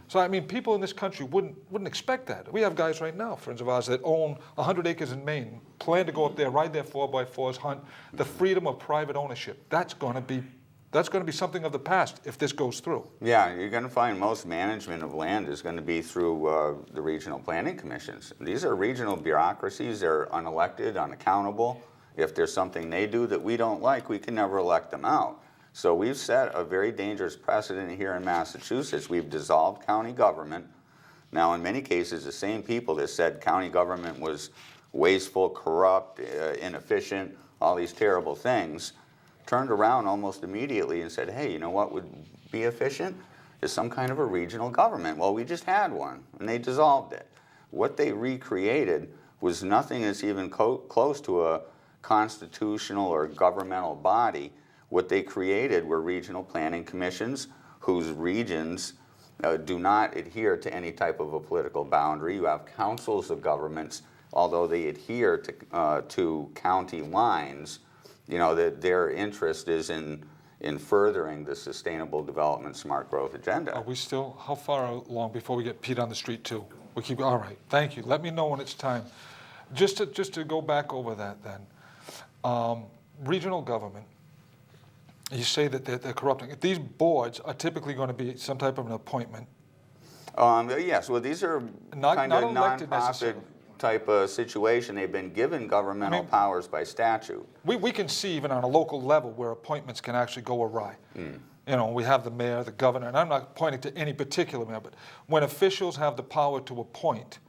So I mean, people in this country wouldn't expect that. We have guys right now, friends of ours, that own 100 acres in Maine, plan to go up there, ride their 4x4s, hunt. The freedom of private ownership, that's going to be something of the past if this goes through. Yeah, you're going to find most management of land is going to be through the regional planning commissions. These are regional bureaucracies. They're unelected, unaccountable. If there's something they do that we don't like, we can never elect them out. So we've set a very dangerous precedent here in Massachusetts. We've dissolved county government. Now, in many cases, the same people that said county government was wasteful, corrupt, inefficient, all these terrible things, turned around almost immediately and said, hey, you know what would be efficient? Is some kind of a regional government. Well, we just had one, and they dissolved it. What they recreated was nothing that's even close to a constitutional or governmental body. What they created were regional planning commissions whose regions do not adhere to any type of a political boundary. You have councils of governments, although they adhere to county lines, you know, that their interest is in furthering the sustainable development smart growth agenda. Are we still, how far along before we get Pete on the street too? We keep, all right, thank you. Let me know when it's time. Just to go back over that then, regional government, you say that they're corrupting. These boards are typically going to be some type of an appointment. Yes, well, these are kind of non-profit type of situation. They've been given governmental powers by statute. We can see even on a local level where appointments can actually go awry. You know, we have the mayor, the governor, and I'm not pointing to any particular mayor, but when officials have the power to appoint,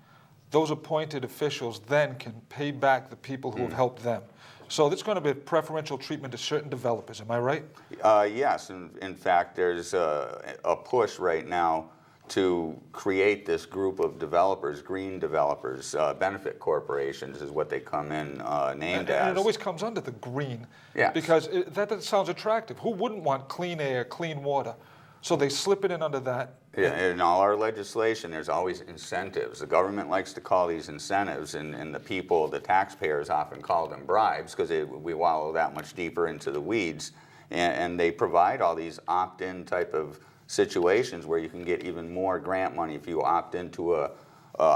those appointed officials then can pay back the people who have helped them. So there's going to be preferential treatment to certain developers, am I right? Yes, in fact, there's a push right now to create this group of developers, green developers, benefit corporations is what they come in named as. And it always comes under the green, yes, because that sounds attractive. Who wouldn't want clean air, clean water? So they slip it in under that. Yeah, in all our legislation, there's always incentives. The government likes to call these incentives, and the people, the taxpayers, often call them bribes because we wallow that much deeper into the weeds. And they provide all these opt-in type of situations where you can get even more grant money if you opt into a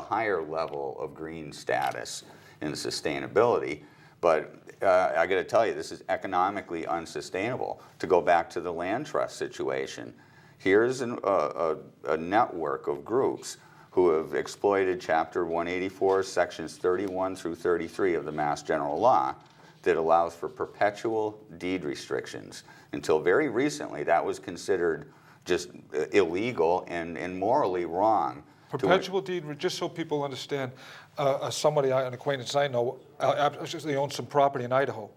higher level of green status and sustainability. But I got to tell you, this is economically unsustainable. To go back to the land trust situation, here's a network of groups who have exploited Chapter 184, Sections 31 through 33 of the Mass General Law that allows for perpetual deed restrictions. Until very recently, that was considered just illegal and morally wrong. Perpetual deed, just so people understand, somebody, an acquaintance I know, actually owns some property in Idaho.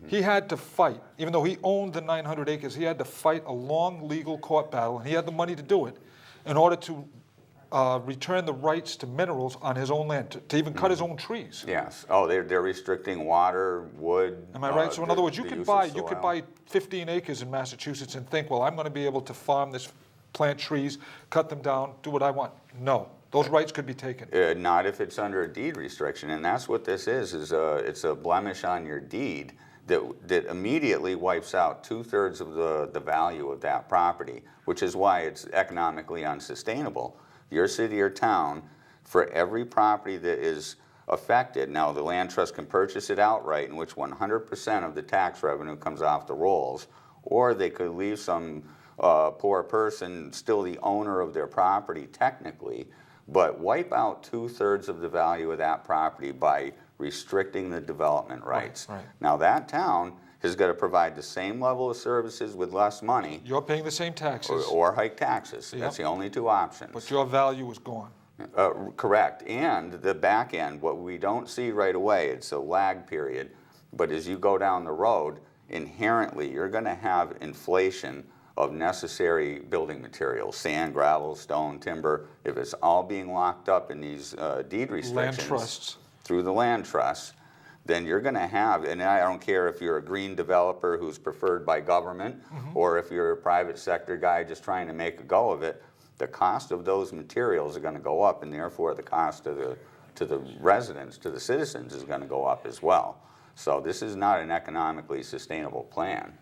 He had to fight, even though he owned the 900 acres, he had to fight a long legal court battle, and he had the money to do it, in order to return the rights to minerals on his own land, to even cut his own trees. Yes. Oh, they're restricting water, wood. Am I right? So in other words, you could buy 15 acres in Massachusetts and think, well, I'm going to be able to farm this, plant trees, cut them down, do what I want. No. Those rights could be taken. Not if it's under a deed restriction, and that's what this is it's a blemish on your deed that immediately wipes out 2/3 of the value of that property, which is why it's economically unsustainable. Your city or town, for every property that is affected, now the land trust can purchase it outright, in which 100% of the tax revenue comes off the rolls, or they could leave some poor person still the owner of their property technically, but wipe out 2/3 of the value of that property by restricting the development rights. Right. Now that town has got to provide the same level of services with less money. You're paying the same taxes. Or hike taxes. Yep. That's the only two options. But your value is gone. Correct. And the back end, what we don't see right away, it's a lag period, but as you go down the road, inherently you're going to have inflation of necessary building materials, sand, gravel, stone, timber. If it's all being locked up in these deed restrictions Land trusts. Through the land trusts, then you're going to have, and I don't care if you're a green developer who's preferred by government, or if you're a private sector guy just trying to make a go of it, the cost of those materials are going to go up, and therefore the cost to the residents, to the citizens, is going to go up as well. So this is not an economically sustainable plan.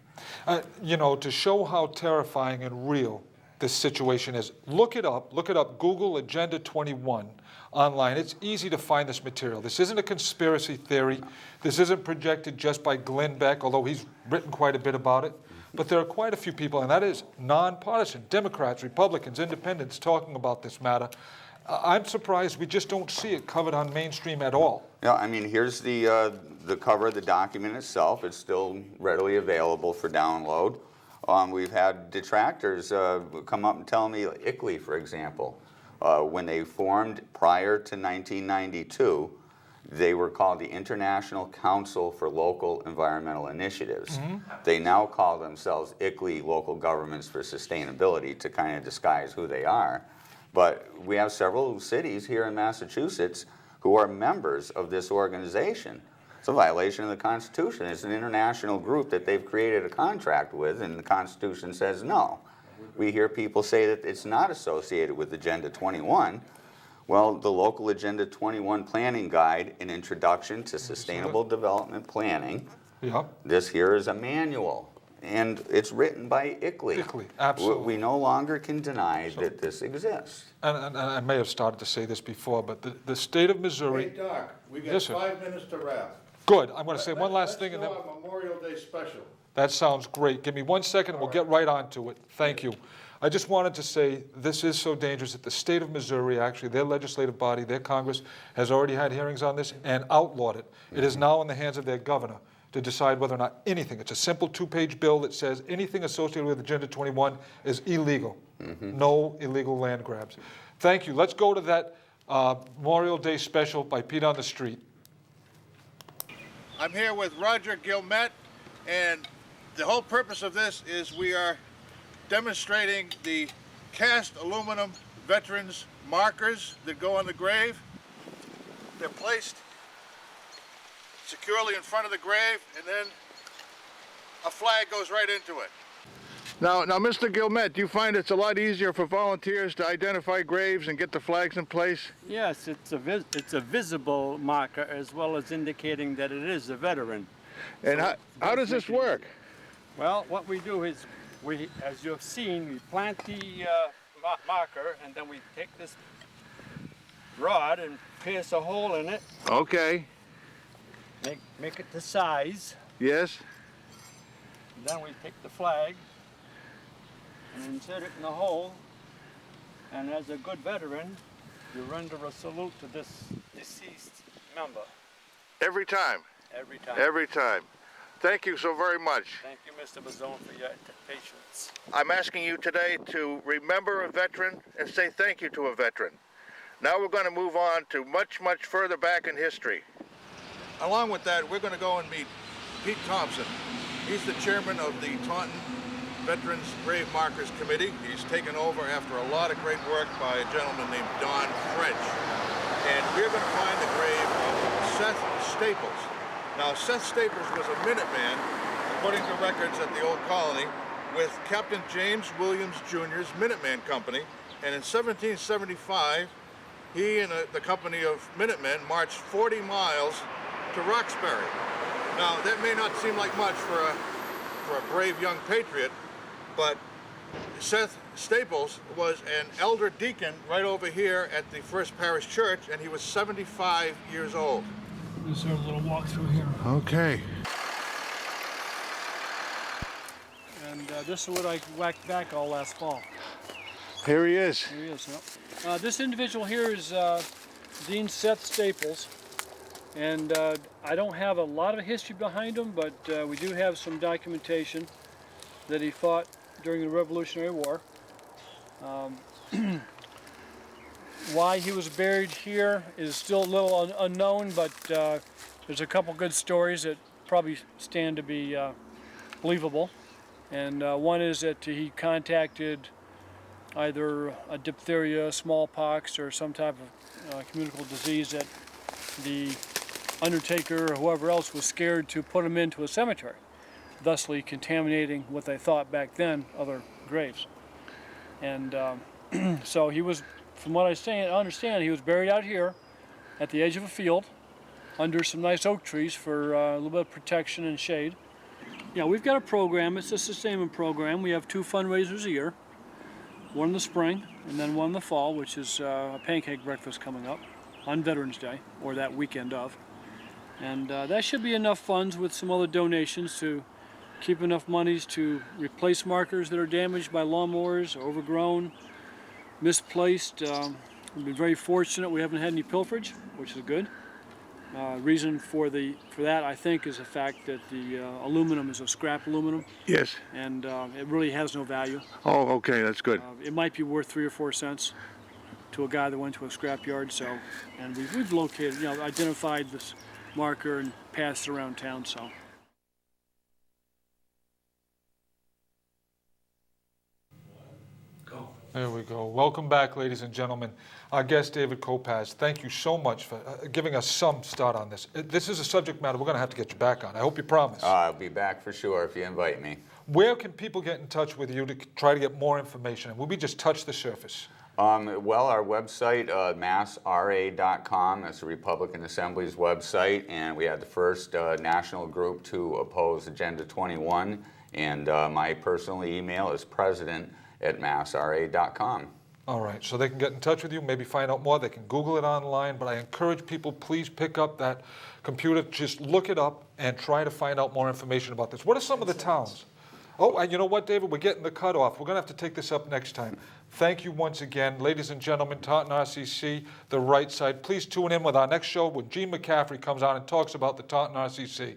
You know, to show how terrifying and real this situation is. Look it up, Google Agenda 21 online. It's easy to find this material. This isn't a conspiracy theory. This isn't projected just by Glenn Beck, although he's written quite a bit about it. But there are quite a few people, and that is nonpartisan, Democrats, Republicans, Independents, talking about this matter. I'm surprised we just don't see it covered on mainstream at all. Yeah, I mean, here's the cover of the document itself. It's still readily available for download. We've had detractors come up and tell me, ICLEI, for example, when they formed prior to 1992, they were called the International Council for Local Environmental Initiatives. They now call themselves ICLEI, Local Governments for Sustainability, to kind of disguise who they are. But we have several cities here in Massachusetts who are members of this organization. It's a violation of the Constitution. It's an international group that they've created a contract with, and the Constitution says no. We hear people say that it's not associated with Agenda 21. Well, the local Agenda 21 Planning Guide, an Introduction to Sustainable Development Planning. Yep. This here is a manual, and it's written by ICLEI. ICLEI, absolutely. We no longer can deny that this exists. And I may have started to say this before, but the state of Missouri. Hey, Doc, we got Yes, sir. 5 minutes to wrap. Good. I'm going to say one last thing, and then Let's do our Memorial Day special. that sounds great. Give me 1 second, and we'll get right on to it. Thank you. I just wanted to say this is so dangerous that the state of Missouri, actually, their legislative body, their Congress, has already had hearings on this and outlawed it. It is now in the hands of their governor to decide whether or not anything, it's a simple 2-page bill that says anything associated with Agenda 21 is illegal. No illegal land grabs. Thank you. Let's go to that Memorial Day special by Pete on the Street. I'm here with Roger Gilmet, and the whole purpose of this is we are demonstrating the cast aluminum veterans markers that go on the grave. They're placed securely in front of the grave, and then a flag goes right into it. Now, Mr. Gilmet, do you find it's a lot easier for volunteers to identify graves and get the flags in place? Yes, it's a visible marker as well as indicating that it is a veteran. And So how does this work? Well, what we do is, as you've seen, we plant the marker, and then we take this rod and pierce a hole in it, Okay, make it the size. yes. Then we take the flag and insert it in the hole, and as a good veteran, you render a salute to this deceased member Every time, every time. every time. Thank you so very much. Thank you, Mr. Bazzone, for your patience. I'm asking you today to remember a veteran and say thank you to a veteran. Now we're going to move on to much, much further back in history. Along with that, we're going to go and meet Pete Thompson. He's the chairman of the Taunton Veterans Grave Markers Committee. He's taken over after a lot of great work by a gentleman named Don French. And we're going to find the grave of Seth Staples. Now, Seth Staples was a Minuteman, according to records at the Old Colony, with Captain James Williams Jr.'s Minuteman Company. And in 1775, he and the company of Minutemen marched 40 miles to Roxbury. Now, that may not seem like much for a brave young patriot, but Seth Staples was an elder deacon right over here at the First Parish Church, and he was 75 years old. This is our little walk through here. Okay. And this is what I whacked back all last fall. Here he is. Here he is, yep. This individual here is Dean Seth Staples. And I don't have a lot of history behind him, but we do have some documentation that he fought during the Revolutionary War. Why he was buried here is still a little unknown, but there's a couple good stories that probably stand to be believable. And one is that he contacted either a diphtheria, smallpox, or some type of communicable disease that the undertaker or whoever else was scared to put him into a cemetery, thusly contaminating what they thought back then other graves. And so he was, from what I understand, he was buried out here at the edge of a field under some nice oak trees for a little bit of protection and shade. Yeah, we've got a program. It's a sustainment program. We have 2 fundraisers a year. one in the spring, and then one in the fall, which is a pancake breakfast coming up on Veterans Day, or that weekend of. And that should be enough funds with some other donations to keep enough monies to replace markers that are damaged by lawnmowers, overgrown, misplaced. We've been very fortunate we haven't had any pilferage, which is good. Reason for that, I think, is the fact that the aluminum is a scrap aluminum, Yes. and it really has no value. Oh, okay, that's good. It might be worth 3 or 4 cents to a guy that went to a scrap yard. So, and we've located, identified this marker and passed it around town. So. There we go. Welcome back, ladies and gentlemen. Our guest, David Kopacz, thank you so much for giving us some start on this. This is a subject matter we're going to have to get you back on. I hope you promise. I'll be back for sure if you invite me. Where can people get in touch with you to try to get more information? And will we just touch the surface? Well, our website, massra.com, that's the Republican Assembly's website, and we had the first national group to oppose Agenda 21, and my personal email is president@massra.com. All right, so they can get in touch with you, maybe find out more. They can Google it online, but I encourage people, please pick up that computer, just look it up and try to find out more information about this. What are some of the towns? Oh, and you know what, David? We're getting the cutoff. We're going to have to take this up next time. Thank you once again. Ladies and gentlemen, Taunton RCC, The Right Side. Please tune in with our next show when Gene McCaffrey comes on and talks about the Taunton RCC.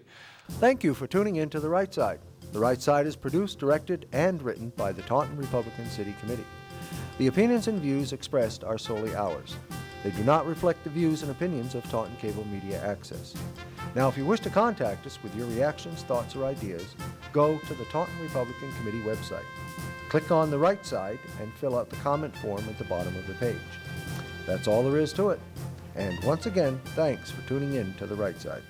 Thank you for tuning in to The Right Side. The Right Side is produced, directed, and written by the Taunton Republican City Committee. The opinions and views expressed are solely ours. They do not reflect the views and opinions of Taunton Cable Media Access. Now, if you wish to contact us with your reactions, thoughts, or ideas, go to the Taunton Republican Committee website. Click on The Right Side and fill out the comment form at the bottom of the page. That's all there is to it. And once again, thanks for tuning in to The Right Side.